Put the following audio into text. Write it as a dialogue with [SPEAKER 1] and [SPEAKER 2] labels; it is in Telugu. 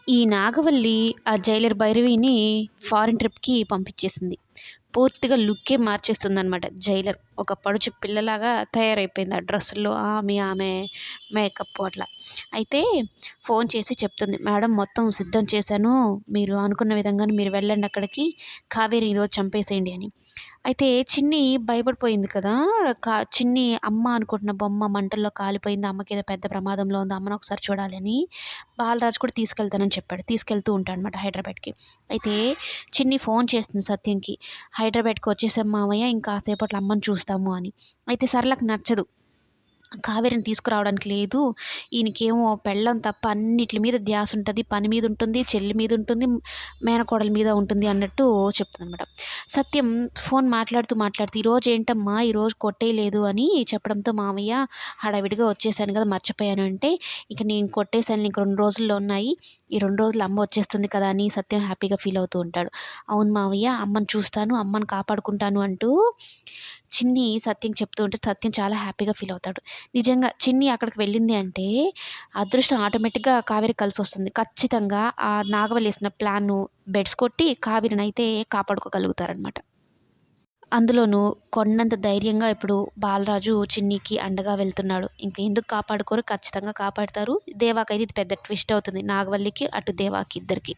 [SPEAKER 1] ఈ నాగవల్లి ఆ జైలర్ భైరవిని ఫారిన్ ట్రిప్‌కి పంపించేసింది. పూర్తిగా లుక్కే మార్చేస్తుందనమాట జైలర్. ఒక పడుచు పిల్లలాగా తయారైపోయింది. ఆ డ్రెస్సుల్లో ఆమె మేకప్పు అట్లా. అయితే ఫోన్ చేసి చెప్తుంది, "మేడం మొత్తం సిద్ధం చేశాను. మీరు అనుకున్న విధంగానే మీరు వెళ్ళండి అక్కడికి. కావేరిని ఈరోజు చంపేసేయండి" అని. అయితే చిన్ని భయపడిపోయింది కదా! చిన్ని అమ్మ అనుకుంటున్న బొమ్మ మంటల్లో కాలిపోయింది. అమ్మకేదో పెద్ద ప్రమాదంలో ఉంది. అమ్మని ఒకసారి చూడాలి అని బాలరాజు కూడా తీసుకెళ్తానని చెప్పాడు. తీసుకెళ్తూ ఉంటాడనమాట హైదరాబాద్‌కి. అయితే చిన్ని ఫోన్ చేస్తుంది సత్యంకి. హైదరాబాద్‌కి వచ్చేసాం మామయ్య ఇంకా కాసేపట్లో అమ్మని చూస్తాము అని. అయితే సరళకి నచ్చదు. కావేరిని తీసుకురావడానికి లేదు. ఈయనకేమో పెళ్ళాం తప్ప అన్నిట్లి మీద ధ్యాస ఉంటది. పని మీద ఉంటుంది, చెల్లి మీద ఉంటుంది, మేనకోడల మీద ఉంటుంది అన్నట్టు చెప్తుందనమాట. సత్యం ఫోన్ మాట్లాడుతూ "ఈరోజు ఏంటమ్మా ఈరోజు కొట్టేయలేదు" అని చెప్పడంతో మామయ్య హడావిడిగా వచ్చేసాను కదా! మర్చిపోయాను అంటే, "ఇక నేను కొట్టేసానులే ఇంక 2 రోజుల్లో ఉన్నాయి. ఈ 2 రోజుల్లో అమ్మ వచ్చేస్తుంది కదా!" అని సత్యం హ్యాపీగా ఫీల్ అవుతూ ఉంటాడు. "అవును మావయ్య అమ్మని చూస్తాను, అమ్మని కాపాడుకుంటాను" అంటూ చిన్ని సత్యంకి చెప్తూ ఉంటే సత్యం చాలా హ్యాపీగా ఫీల్ అవుతాడు. నిజంగా చిన్ని అక్కడికి వెళ్ళింది అంటే అదృష్టం ఆటోమేటిక్‌గా కావేరికి కలిసొస్తుంది. ఖచ్చితంగా ఆ నాగవల్లి ఏసిన ప్లాను బెడిసి కొట్టి కావేరినైతే కాపాడుకోగలుగుతారనమాట. అందులోనూ కొండంత ధైర్యంగా ఇప్పుడు బాలరాజు చిన్నికి అండగా వెళ్తున్నాడు. ఇంక ఎందుకు కాపాడుకోరు? ఖచ్చితంగా కాపాడుతారు. దేవాకైతే ఇది పెద్ద ట్విస్ట్ అవుతుంది. నాగవల్లికి, అటు దేవాకి ఇద్దరికీ.